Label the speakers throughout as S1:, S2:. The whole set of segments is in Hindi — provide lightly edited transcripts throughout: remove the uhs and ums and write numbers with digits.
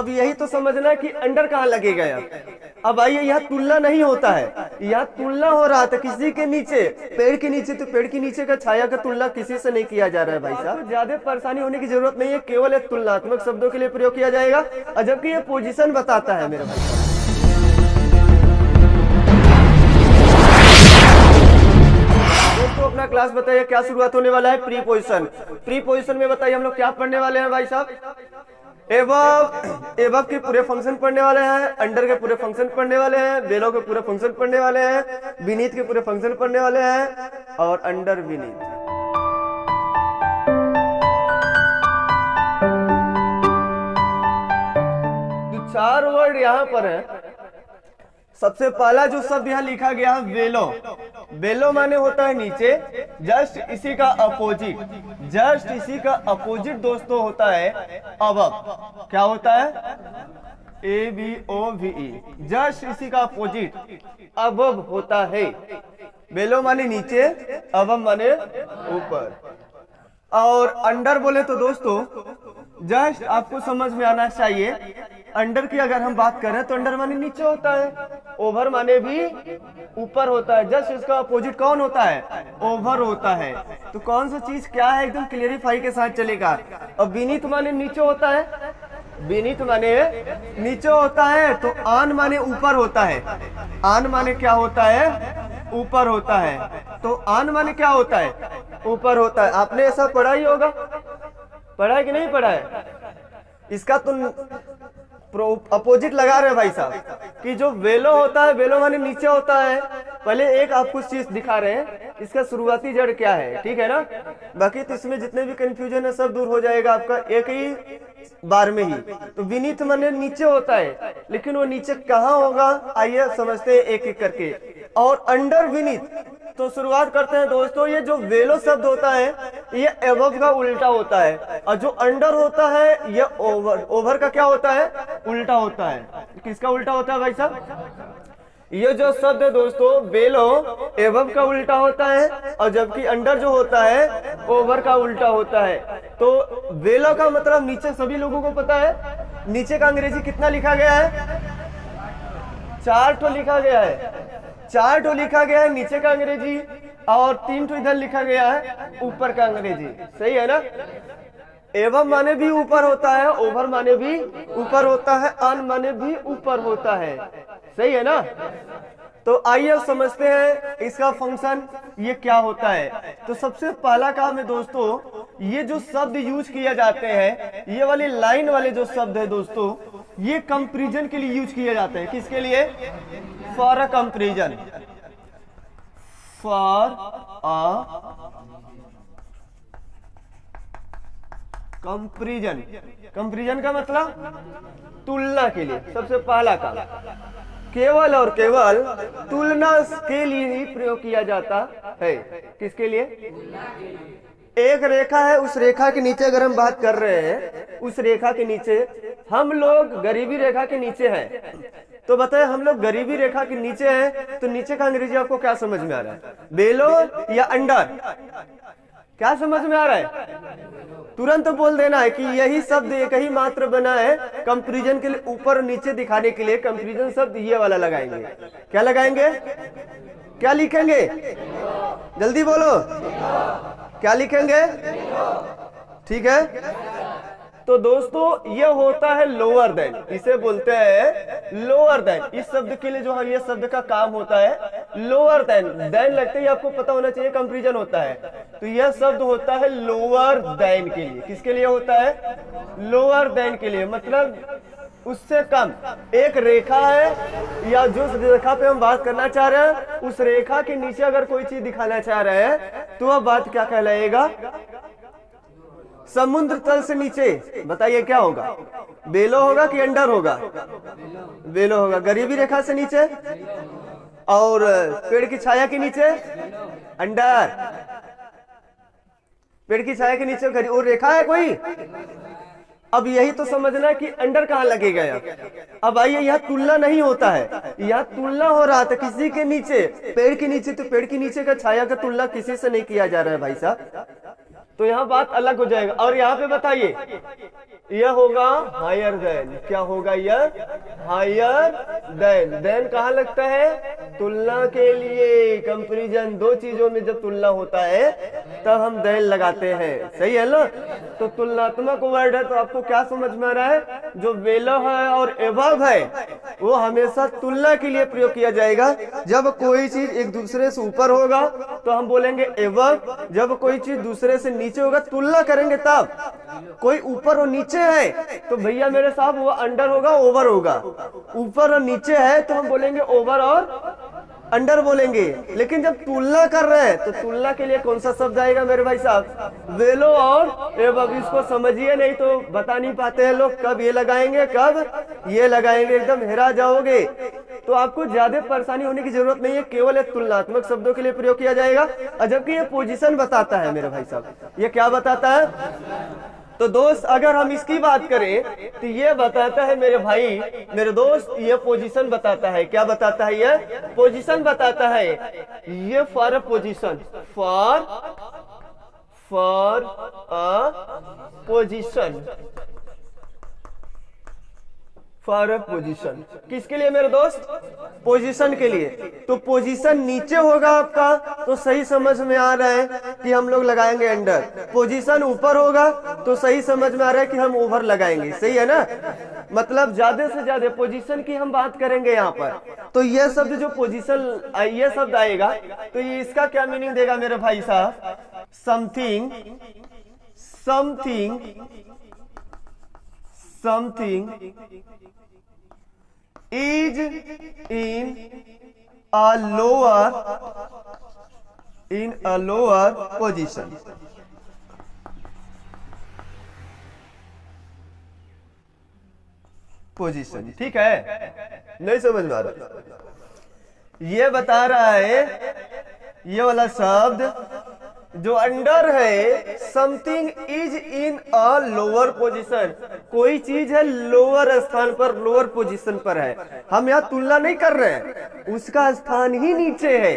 S1: अब यही तो समझना है कि अंडर कहाँ लगेगा यार। अब आइए, यहाँ तुलना नहीं होता है, यहाँ तुलना हो रहा था किसी के नीचे, पेड़ के नीचे, तो पेड़ के नीचे का छाया का तुलना किसी से नहीं किया जा रहा है भाई साहब। ज्यादा परेशानी होने की जरूरत नहीं है, केवल एक तुलनात्मक शब्दों के लिए प्रयोग किया जाएगा, और जबकि ये पोजीशन बताता है मेरे भाई। दोस्तों अपना क्लास बताइए क्या शुरुआत होने वाला है। Pre position. प्री पोजीशन में बताइए हम लोग क्या पढ़ने वाले हैं भाई साहब। एबव के पूरे फंक्शन पढ़ने वाले हैं, अंडर के पूरे फंक्शन पढ़ने वाले हैं, बेलो के पूरे फंक्शन पढ़ने वाले हैं, बीनीथ के पूरे फंक्शन पढ़ने वाले हैं, और अंडर बीनीथ। जो 4 वर्ड यहाँ पर है, सबसे पहला जो शब्द यहाँ लिखा गया है बेलो। बेलो माने होता है नीचे, जस्ट इसी का अपोजिट, जस्ट इसी का अपोजिट दोस्तों होता है अबव। क्या होता है? ABOVE, जस्ट इसी का अपोजिट अबव होता है। बेलो माने नीचे, अबव माने ऊपर। और अंडर बोले तो दोस्तों जस्ट आपको समझ में आना चाहिए, अंडर की अगर हम बात करें तो अंडर माने नीचे होता है, ओवर माने भी ऊपर होता है। जस्ट इसका अपोजिट कौन होता है? ओवर होता है। तो कौन सा चीज क्या है एकदम क्लियरिफाई के साथ चलेगा। और बीनीथ माने नीचे होता है, बीनीथ माने नीचे होता है, तो आन माने ऊपर होता है। आन माने क्या होता है? ऊपर होता है। तो आन माने क्या होता है? ऊपर होता है। आपने ऐसा पढ़ा ही होगा, पढ़ा है कि नहीं पढ़ा है? इसका तो अपोजिट लगा रहे भाई साहब कि जो वेलो होता है, वेलो माने नीचे होता है। पहले एक आपको चीज दिखा रहे हैं, इसका शुरुआती जड़ क्या है, ठीक है ना। बाकी तो इसमें जितने भी कंफ्यूजन है सब दूर हो जाएगा आपका एक ही बार में ही। तो बीनीथ माने नीचे होता है, लेकिन वो नीचे कहाँ होगा आइए समझते हैं एक एक करके। और अंडर बीनीथ, तो शुरुआत करते हैं दोस्तों। ये जो वेलो शब्द होता है ये एबव का उल्टा होता है, और जो अंडर होता है ये ओवर। ओवर का क्या होता है? उल्टा होता है। किसका उल्टा होता है भाई साहब? ये जो शब्द है दोस्तों बेलो, एबव का उल्टा होता है, और जबकि अंडर जो होता है ओवर का उल्टा होता है। तो बेलो का मतलब नीचे, सभी लोगों को पता है नीचे का अंग्रेजी कितना लिखा गया है? 4 ठो लिखा गया है, 4 ठो लिखा गया है नीचे का अंग्रेजी, और 3 ठो इधर लिखा गया है ऊपर का अंग्रेजी। सही है ना। एवं माने भी ऊपर होता है, ओवर माने भी ऊपर होता है, अन माने भी ऊपर होता है। सही है ना। तो आइए समझते हैं इसका फंक्शन ये क्या होता है। तो सबसे पहला काम है दोस्तों, ये जो शब्द यूज किए जाते हैं, ये वाली लाइन वाले जो शब्द है दोस्तों, ये कंपैरिजन के लिए यूज किए जाते हैं। किसके लिए? For a comparison, for a comparison. Comparison का मतलब तुलना के लिए। सबसे पहला काम केवल और केवल तुलना के लिए ही प्रयोग किया जाता है। किसके लिए? एक रेखा है, उस रेखा के नीचे अगर हम बात कर रहे हैं, उस रेखा के नीचे हम लोग गरीबी रेखा के नीचे हैं, तो बताए हम लोग गरीबी रेखा के नीचे हैं, तो नीचे का अंग्रेजी आपको क्या समझ में आ रहा है? बेलो या अंडर? क्या समझ में आ रहा है? तुरंत बोल देना है कि यही शब्द एक ही मात्र बना है कंपैरिजन के लिए, ऊपर नीचे दिखाने के लिए कंपैरिजन शब्द ये वाला लगाएंगे। क्या लगाएंगे? क्या लिखेंगे? जल्दी बोलो, क्या लिखेंगे? ठीक है। तो दोस्तों ये होता है लोअर देन, इसे बोलते हैं लोअर देन। इस शब्द के लिए जो है ये शब्द का काम होता है लोअर देन। देन लगते ही आपको पता होना चाहिए कंपैरिजन होता है, तो यह शब्द होता है लोअर देन के लिए। किसके लिए होता है? लोअर देन के लिए, मतलब उससे कम। एक रेखा है या जो रेखा पे हम बात करना चाह रहे हैं, उस रेखा के नीचे अगर कोई चीज दिखाना चाह रहे हैं तो वह बात क्या कहलाएगा? समुद्र तल से नीचे। बताइए क्या होगा? बेलो होगा कि अंडर होगा? बेलो होगा। गरीबी रेखा से नीचे और पेड़ की छाया के नीचे अंडर। पेड़ की छाया के नीचे गरीब और रेखा है कोई। अब यही तो समझना है कि अंडर कहाँ लगेगा यार। अब आइए, यहाँ तुलना नहीं होता है, यहाँ तुलना हो रहा था किसी के नीचे, पेड़ के नीचे, तो पेड़ के नीचे का छाया का तुलना किसी से नहीं किया जा रहा है भाई साहब। तो यहाँ बात अलग हो जाएगा। और यहाँ पे बताइए, यह होगा हायर देन। क्या होगा? यह हायर देन। देन कहाँ लगता है? तुलना के लिए, कंपैरिजन। दो चीजों में जब तुलना होता है तब हम देन लगाते हैं, सही है ना? तो तुलनात्मक वर्ड है, तो आपको क्या समझ में आ रहा है? जो बेलो है और एबव है वो हमेशा तुलना के लिए प्रयोग किया जाएगा। जब कोई चीज एक दूसरे से ऊपर होगा तो हम बोलेंगे एबव, जब कोई चीज दूसरे से नीचे होगा तुलना करेंगे तब। कोई ऊपर और नीचे है तो भैया मेरे साहब वो अंडर होगा, ओवर होगा। ऊपर और नीचे है तो हम बोलेंगे ओवर और अंडर बोलेंगे। लेकिन जब तुलना कर रहे हैं तो तुलना के लिए कौन सा शब्द आएगा मेरे भाई साहब? वेलो और एबव। इसको समझिए, नहीं तो बता नहीं पाते हैं लोग, कब ये लगाएंगे कब ये लगाएंगे, एकदम हेरा जाओगे। तो आपको ज्यादा परेशानी होने की जरूरत नहीं है, केवल एक तुलनात्मक शब्दों के लिए प्रयोग किया जाएगा। जबकि ये पोजीशन बताता है मेरे भाई साहब। ये क्या बताता है? तो दोस्त अगर हम इसकी बात करें तो ये बताता है मेरे भाई, मेरे दोस्त, ये पोजीशन बताता है। क्या बताता है? ये पोजीशन बताता है। ये for a position, for a position, for a position. किसके लिए मेरे दोस्त? पोजीशन के लिए। तो पोजीशन नीचे होगा आपका तो सही समझ में आ रहा है कि हम लोग लगाएंगे अंडर। पोजीशन ऊपर होगा तो सही समझ में आ रहा है कि हम ओवर लगाएंगे, सही है ना? मतलब ज्यादा से ज्यादा पोजीशन की हम बात करेंगे यहाँ पर। तो ये शब्द जो पोजीशन, ये शब्द आएगा तो ये इसका क्या मीनिंग देगा मेरे भाई साहब? Something, something, something is in a lower position। Position, ठीक है? नहीं समझ में आ रहा? ये बता रहा है ये वाला शब्द जो अंडर है, something is in a lower position. कोई चीज है लोअर स्थान पर, लोअर पोजीशन पर है। हम यहाँ तुलना नहीं कर रहे हैं, उसका स्थान ही नीचे है,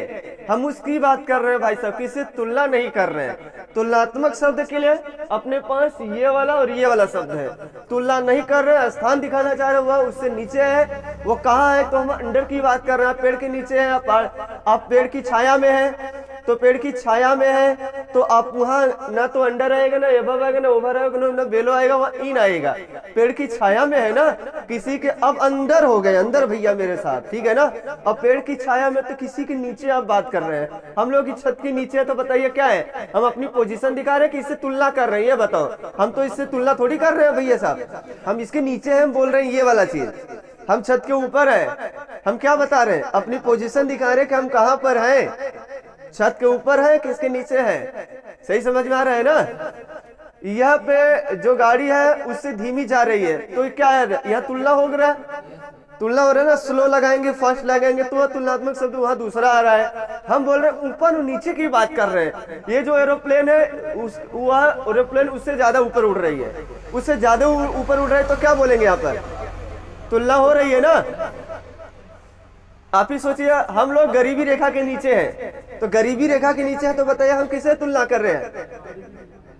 S1: हम उसकी बात कर रहे हैं भाई साहब, किसी तुलना नहीं कर रहे हैं। तुलनात्मक शब्द के लिए अपने पास ये वाला और ये वाला शब्द है। तुलना नहीं कर रहे हैं, स्थान दिखाना चाह रहे हैं, वह उससे नीचे है। वो कहाँ है? तो हम अंडर की बात कर रहे हैं। पेड़ के नीचे है, आप पेड़ की छाया में है, तो पेड़ की छाया में है तो आप वहाँ ना तो अंडर आएगा, ना एबव आएगा, ना ओवर आएगा, ना बेलो आएगा, वहाँ इन आएगा। पेड़ की छाया में है ना किसी के, अब अंदर हो गए, अंदर भैया मेरे साथ, ठीक है ना? अब पेड़ की छाया में तो किसी के नीचे आप बात कर रहे हैं। हम लोग की छत के नीचे है तो बताइए क्या है? हम अपनी पोजीशन दिखा रहे हैं कि इससे तुलना कर रहे हैं? ये बताओ, हम तो इससे तुलना थोड़ी कर रहे हैं भैया साहब। हम इसके नीचे हैं, हम बोल रहे हैं ये वाला चीज। हम छत के ऊपर है, हम क्या बता रहे हैं? अपनी पोजीशन दिखा रहे हैं कि हम कहाँ पर हैं। छत के ऊपर है, किसके नीचे है? सही समझ में आ रहा है ना? यहाँ पे जो गाड़ी है उससे धीमी जा रही है तो क्या है? यह तुलना हो रहा है, तुलना हो रहा है ना? स्लो लगाएंगे, फास्ट लगाएंगे तो तुलनात्मक शब्द वहाँ दूसरा आ रहा है। हम बोल रहे हैं ऊपर और नीचे की बात कर रहे हैं। ये जो एरोप्लेन है वह एरोप्लेन उससे ज्यादा ऊपर उड़ रही है, उससे ज्यादा ऊपर उड़ रहा है तो क्या बोलेंगे? यहाँ पर तुलना हो रही है ना? आप ही सोचिए, हम लोग गरीबी रेखा के नीचे हैं, तो गरीबी रेखा के नीचे है तो बताइए हम किससे तुलना कर रहे हैं?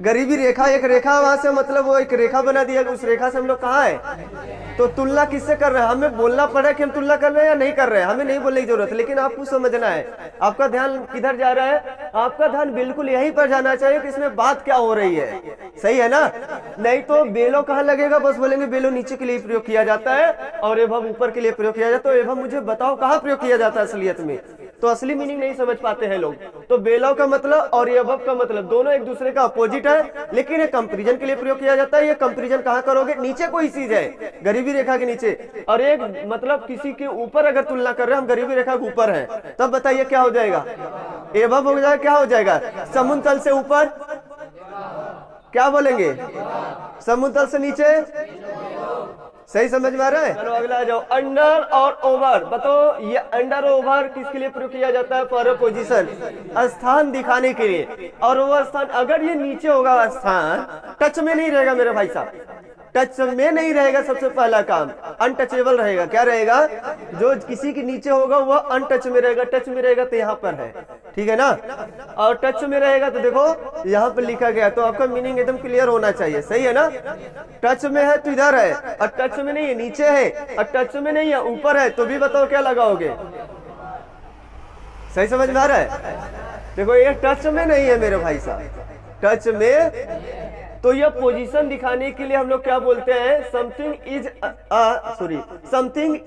S1: गरीबी रेखा, एक रेखा वहां से, मतलब वो एक रेखा बना दिया, उस रेखा से हम लोग कहाँ है? तो तुलना किससे कर रहे हैं? हमें बोलना पड़ा कि हम तुलना कर रहे हैं या नहीं कर रहे हैं, हमें नहीं बोलने की जरूरत है, लेकिन आपको समझना है। आपका ध्यान किधर जा रहा है? आपका ध्यान बिल्कुल यहीं पर जाना चाहिए कि इसमें बात क्या हो रही है, सही है ना? नहीं तो बेलो कहाँ लगेगा? बस बोलेंगे बेलो नीचे के लिए प्रयोग किया जाता है और एबव ऊपर के लिए प्रयोग किया जाता है। तो एबव मुझे बताओ कहाँ प्रयोग किया जाता है असलियत में? तो असली मीनिंग नहीं समझ पाते हैं लोग। तो बेलो का मतलब और एबव का मतलब दोनों एक दूसरे का अपोजिट है, लेकिन ये कंपैरिजन के लिए प्रयोग किया जाता है। ये कंपैरिजन कहाँ करोगे? नीचे कोई चीज है, गरीबी रेखा के नीचे, और एक मतलब किसी के ऊपर अगर तुलना कर रहे हैं, हम गरीबी रेखा के ऊपर है, तब बताइए क्या हो जाएगा? एबव हो जाएगा। क्या हो जाएगा? समुद्र तल से ऊपर क्या बोलेंगे? समुद्र तल से नीचे। सही समझ में आ रहा है? चलो अगला आ जाओ, अंडर और ओवर। बताओ ये अंडर और ओवर किसके लिए प्रयोग किया जाता है? फॉर पोजीशन, स्थान दिखाने के लिए। और वो स्थान अगर ये नीचे होगा, स्थान टच में नहीं रहेगा मेरे भाई साहब, टच में नहीं रहेगा। सबसे पहला काम अनटचेबल रहेगा। क्या रहेगा? जो किसी के नीचे होगा वह अनटच में रहेगा। टच में रहेगा तो यहाँ पर है, ठीक है ना? और टच में रहेगा तो देखो यहाँ पे लिखा गया, तो आपका मीनिंग एकदम क्लियर होना चाहिए, सही है ना। टच में है तो इधर है, और टच में नहीं है नीचे है, और टच में नहीं है ऊपर है, तो भी बताओ क्या लगाओगे। सही समझ में आ रहा है। देखो ये टच में नहीं है मेरे भाई साहब, टच में, तो यह पोजीशन दिखाने के लिए हम लोग क्या बोलते हैं, something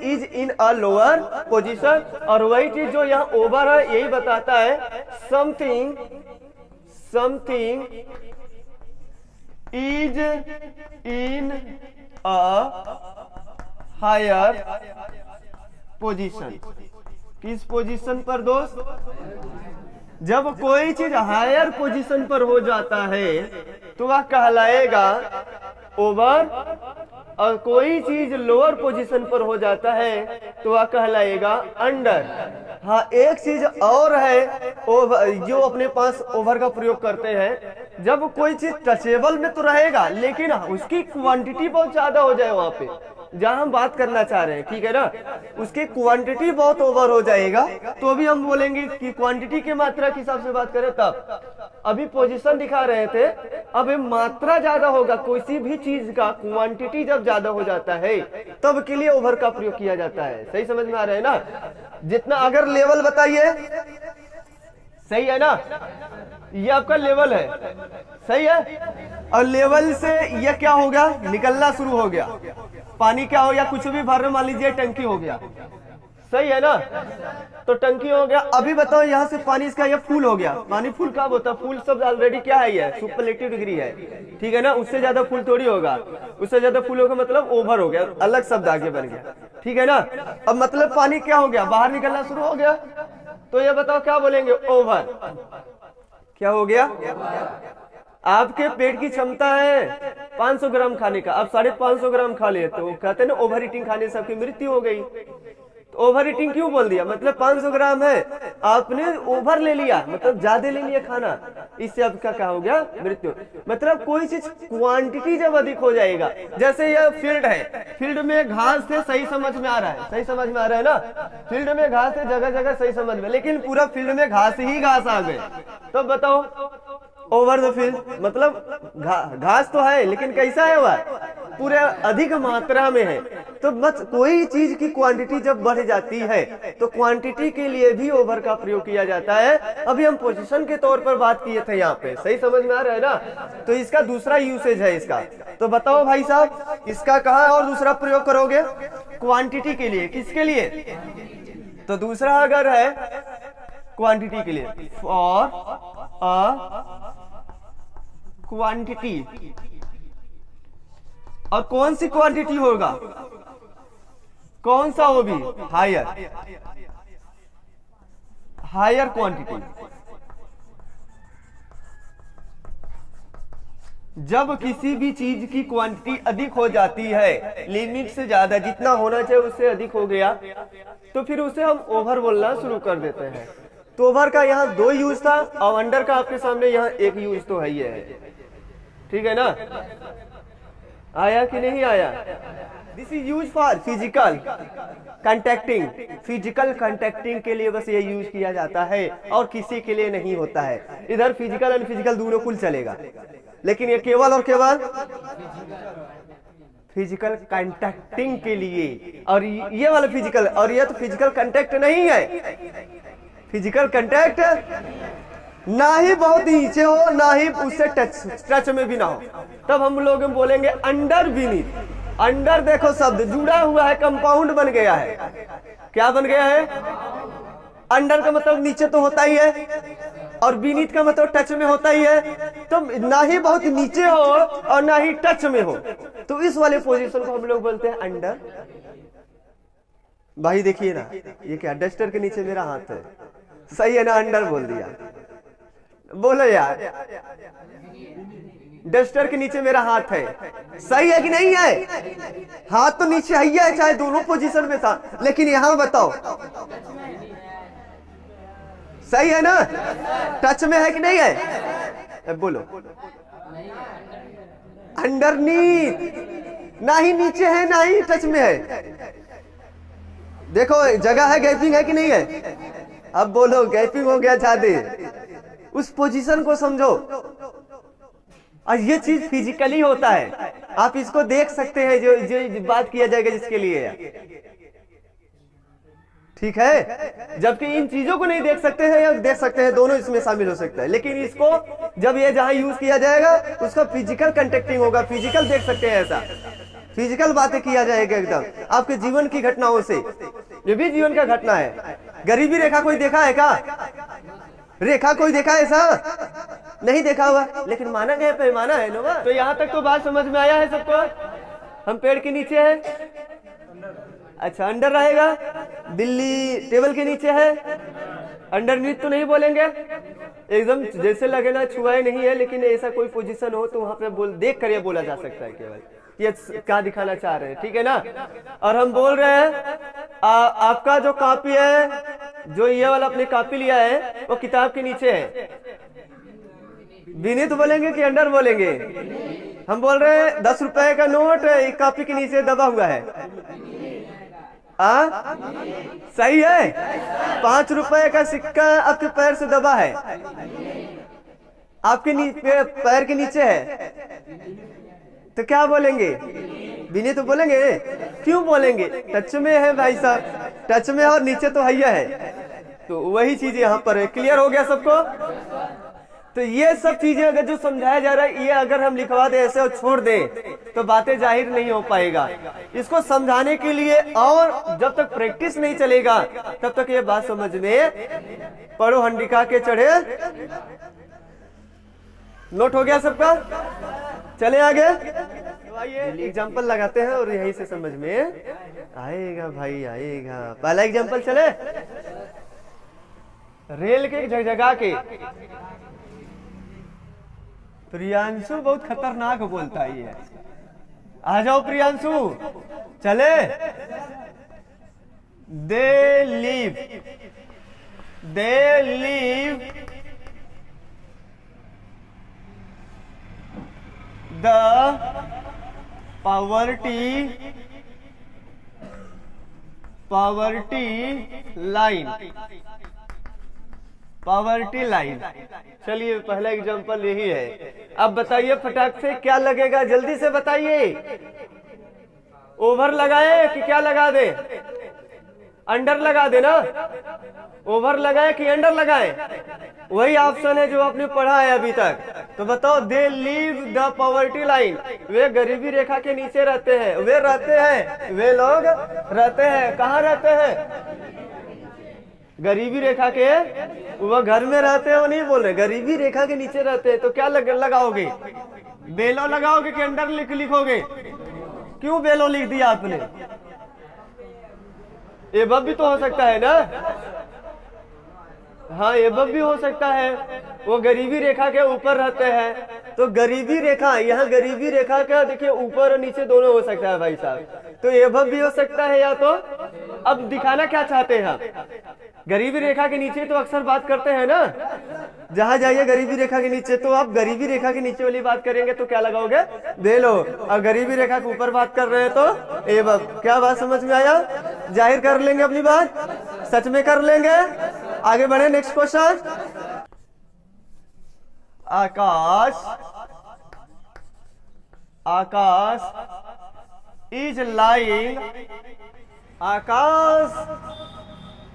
S1: is in a lower position. और वही चीज जो यहाँ ओवर है यही बताता है something is in a higher position. किस पोजीशन पर दोस्त, जब कोई चीज हायर पोजीशन पर हो जाता है तो वह कहलाएगा ओवर, और कोई चीज लोअर पोजीशन पर हो जाता है तो वह कहलाएगा अंडर। हाँ एक चीज और है ओवर, जो अपने पास ओवर का प्रयोग करते हैं, जब कोई चीज टचेबल में तो रहेगा लेकिन उसकी क्वांटिटी बहुत ज्यादा हो जाए, वहां पे जहां हम बात करना चाह रहे हैं, ठीक है ना, उसकी क्वांटिटी बहुत ओवर हो जाएगा, तो भी हम बोलेंगे कि क्वांटिटी की मात्रा के हिसाब से बात करें तब। अभी पोजीशन दिखा रहे थे, अब मात्रा ज्यादा होगा, किसी भी चीज का क्वांटिटी जब ज्यादा हो जाता है तब के लिए ओवर का प्रयोग किया जाता है। सही समझ में आ रहा है ना। जितना, अगर लेवल बताइए, सही है ना, ये आपका लेवल है, सही है, और लेवल से ये क्या हो गया, निकलना शुरू हो गया, पानी क्या हो गया, कुछ भी भर, मान लीजिए टंकी हो गया, सही है ना, तो टंकी हो गया। अभी बताओ यहाँ से पानी इसका ये फुल हो गया, पानी फुल कब होता है, फुल सब ऑलरेडी क्या है, ये सुपरलेटिव डिग्री है, ठीक है ना, उससे ज्यादा फुल थोड़ी होगा, उससे ज्यादा फुल होगा मतलब ओवर हो गया, अलग शब्द आगे बन गया, ठीक है ना। अब मतलब पानी क्या हो गया, बाहर निकलना शुरू हो गया, तो ये बताओ क्या बोलेंगे, ओवर। क्या हो गया, आपके पेट की क्षमता है 500 ग्राम खाने का, आप 550 ग्राम खा लिए, तो कहते हैं ना ओवर ईटिंग खाने से आपकी मृत्यु हो गई। तो ओवर ईटिंग क्यों बोल दिया, मतलब 500 ग्राम है, आपने ओवर ले लिया, मतलब ज्यादा ले लिया खाना, इससे आपका क्या हो गया, मृत्यु। मतलब कोई चीज क्वांटिटी जब अधिक हो जाएगा, जैसे ये फील्ड है, फील्ड में घास थे, सही समझ में आ रहा है, सही समझ में आ रहा है ना, फील्ड में घास थे जगह जगह, सही समझ में, लेकिन पूरा फील्ड में घास ही घास आ गए, तो बताओ ओवर द फील्ड, मतलब घास तो है लेकिन कैसा है वह, पूरे अधिक मात्रा में है। तो बस कोई चीज की क्वांटिटी जब बढ़ जाती है तो क्वांटिटी के लिए भी ओवर का प्रयोग किया जाता है। अभी हम पोजीशन के तौर पर बात किए थे यहाँ पे, सही समझ में आ रहा है ना, तो इसका दूसरा यूसेज है इसका। तो बताओ भाई साहब, इसका कहाँ और दूसरा प्रयोग करोगे, क्वांटिटी के लिए, किसके लिए, तो दूसरा अगर है क्वांटिटी के लिए, फॉर अ क्वांटिटी, और कौन सी क्वांटिटी होगा, कौन सा, वो भी हायर क्वांटिटी। जब किसी भी चीज की क्वांटिटी अधिक हो जाती है, लिमिट से ज्यादा, जितना होना चाहिए उससे अधिक हो गया, तो फिर उसे हम ओवर बोलना शुरू कर देते हैं। तो ओवर का यहाँ 2 यूज था, और अंडर का आपके सामने यहाँ 1 यूज तो है ही है, ठीक है ना, आया कि नहीं आया। This is use for physical contacting, physical contacting के लिए बस ये यूज किया जाता है, और किसी के लिए नहीं होता है। इधर फिजिकल एंड फिजिकल दोनों कुल चलेगा, लेकिन ये केवल और केवल फिजिकल कंटैक्टिंग के लिए, और ये वाला फिजिकल, और ये तो फिजिकल कंटैक्ट नहीं है, फिजिकल कंटैक्ट ना ही बहुत नीचे हो, ना ही उससे टच में भी ना हो, तब हम लोग बोलेंगे अंडर बीनीथ। अंडर देखो शब्द जुड़ा हुआ है, कंपाउंड बन गया है, क्या बन गया है, अंडर का मतलब नीचे तो होता ही है, और बीनीथ का मतलब टच में होता ही है, तो ना ही बहुत नीचे हो और ना ही टच में हो, तो इस वाले पोजीशन को हम लोग बोलते हैं अंडर। भाई देखिए ना, ये क्या, डस्टर के नीचे मेरा हाथ है, सही है ना, अंडर बोल दिया, बोलो यार, डस्टर के नीचे मेरा हाथ है, सही है कि नहीं है, हाथ तो नीचे ही है, चाहे दोनों पोजीशन में था, लेकिन यहां बताओ सही है ना, टच में है कि नहीं है, बोलो अंडरनीथ, ना ही नीचे है ना ही टच में है, देखो जगह है, गैपिंग है कि नहीं है, अब बोलो गैपिंग हो गया ज्यादा, उस पोजीशन को समझो, और ये चीज फिजिकली होता है, आप इसको देख सकते हैं, जो बात किया जाएगा जिसके लिए, ठीक है। जबकि इन चीजों को नहीं देख सकते हैं या देख सकते हैं, दोनों इसमें शामिल हो सकता है। लेकिन इसको जब ये जहां यूज किया जाएगा उसका फिजिकल कंटेक्टिंग होगा, फिजिकल देख सकते हैं, ऐसा फिजिकल बातें किया जाएगा एकदम आपके जीवन की घटनाओं से। ये भी जीवन का घटना है। गरीबी रेखा कोई देखा है क्या? रेखा कोई देखा है ऐसा? नहीं देखा हुआ, लेकिन माना गया पैमाना है ना। तो यहाँ तक तो बात समझ में आया है सबको? हम पेड़ के नीचे हैं, अच्छा अंडर रहेगा, बिल्ली टेबल के नीचे है, अंडरनीथ तो नहीं बोलेंगे, एकदम जैसे लगे ना छुआए नहीं है, लेकिन ऐसा कोई पोजीशन हो तो वहां पे देख कर ये बोला जा सकता है केवल ये क्या दिखाना चाह रहे हैं, ठीक है ना। और हम बोल रहे हैं आपका जो कॉपी है, जो ये वाला अपनी कॉपी लिया है, वो किताब के नीचे है। विनीत बोलेंगे कि अंडर बोलेंगे? हम बोल रहे हैं 10 रुपए का नोट एक कॉपी के नीचे दबा हुआ है, सही है। 5 रुपए का सिक्का आपके पैर से दबा है, आपके पैर के नीचे है, तो क्या बोलेंगे? बिने तो बोलेंगे। क्यों बोलेंगे? टच में है भाई साहब, टच में और नीचे तो हैया है, तो वही चीज यहाँ पर है। क्लियर हो गया सबको? तो ये सब चीजें अगर जो समझाया जा रहा है, ये अगर हम लिखवा दे ऐसे और छोड़ दें तो बातें जाहिर नहीं हो पाएगा। इसको समझाने के लिए और जब तक प्रैक्टिस नहीं चलेगा तब तक ये बात समझ में पढ़ो हंडिका के चढ़े। नोट हो गया सबका? चले आगे, तो आइए एग्जाम्पल लगाते हैं और यहीं से समझ में आएगा भाई, आएगा। पहला एग्जाम्पल चले, रेल के जगह के। प्रियांशु बहुत खतरनाक बोलता है ये, आ जाओ प्रियांशु, चले। दे लीव द पॉवर्टी लाइन। चलिए पहला एग्जांपल यही है। अब बताइए फटाक से क्या लगेगा, जल्दी से बताइए। ओवर लगाए कि क्या लगा दे? अंडर लगा दे ना। ओवर लगाए कि अंडर लगाए? वही ऑप्शन है जो आपने पढ़ा है अभी तक। तो बताओ, दे लीव द पॉवर्टी लाइन, वे गरीबी रेखा के नीचे रहते हैं। वे रहते हैं, वे लोग रहते हैं। कहाँ रहते हैं? गरीबी रेखा के, वो घर में रहते हैं वो नहीं बोल रहे, गरीबी रेखा के नीचे रहते हैं। तो क्या लगाओगे? बेलो लगाओगे कि अंडर लिखोगे? क्यों बेलो लिख दिया आपने? एबव भी तो हो सकता है ना। हाँ एबव भी हो सकता है, वो गरीबी रेखा के ऊपर रहते हैं। तो गरीबी रेखा, यहाँ गरीबी रेखा का देखिए ऊपर और नीचे दोनों हो सकता है भाई साहब। तो एबव भी हो सकता है, या तो अब दिखाना क्या चाहते हैं आप? गरीबी रेखा के नीचे तो अक्सर बात करते हैं ना, जहां जाइए गरीबी रेखा के नीचे, तो आप गरीबी रेखा के नीचे वाली बात करेंगे तो क्या लगाओगे? बेलो। और गरीबी रेखा के ऊपर बात कर रहे हैं तो एबव। क्या बात समझ में आया? जाहिर कर लेंगे अपनी बात, सच में कर लेंगे। आगे बढ़े, next question. Akash is lying, Akash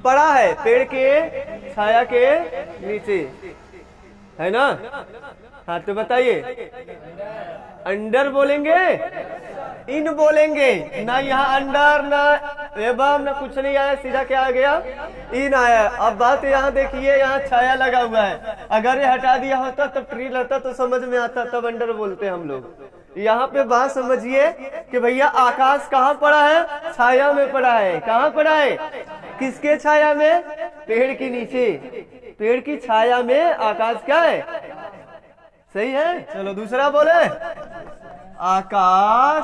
S1: पड़ा है पेड़ के छाया के नीचे, है ना। हाँ तो बताइए, अंडर बोलेंगे, इन बोलेंगे ना। यहाँ अंडर ना एबव ना कुछ नहीं आया, सीधा क्या आ गया? इन आया। अब बात यहाँ देखिए, यहाँ छाया लगा हुआ है। अगर ये हटा दिया होता तब ट्री रहता तो समझ में आता, तब अंडर बोलते हम लोग। यहाँ पे बात समझिए कि भैया आकाश कहाँ पड़ा है? छाया में पड़ा है। कहाँ पड़ा है? किसके छाया में? पेड़ के नीचे। पेड़ की छाया में आकाश क्या है? सही है। चलो दूसरा बोले, आकाश,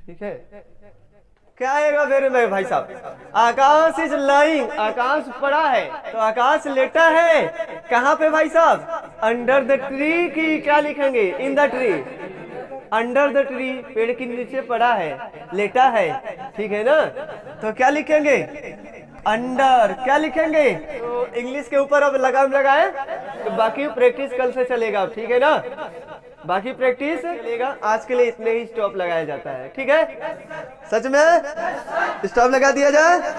S1: ठीक है। क्या आएगा मेरे में भाई साहब? आकाश इज लाइंग, आकाश पड़ा है, तो आकाश लेटा है। कहाँ पे भाई साहब? अंडर द ट्री की क्या लिखेंगे? In the tree. Under the tree, पेड़ के नीचे पड़ा है, लेटा है, ठीक है ना। तो क्या लिखेंगे? अंडर क्या लिखेंगे? तो इंग्लिश के ऊपर अब लगाम लगाए, तो बाकी प्रैक्टिस कल से चलेगा, ठीक है ना? बाकी प्रैक्टिस चलेगा, आज के लिए इतने ही स्टॉप लगाया जाता है, ठीक है? सच में स्टॉप लगा दिया जाए।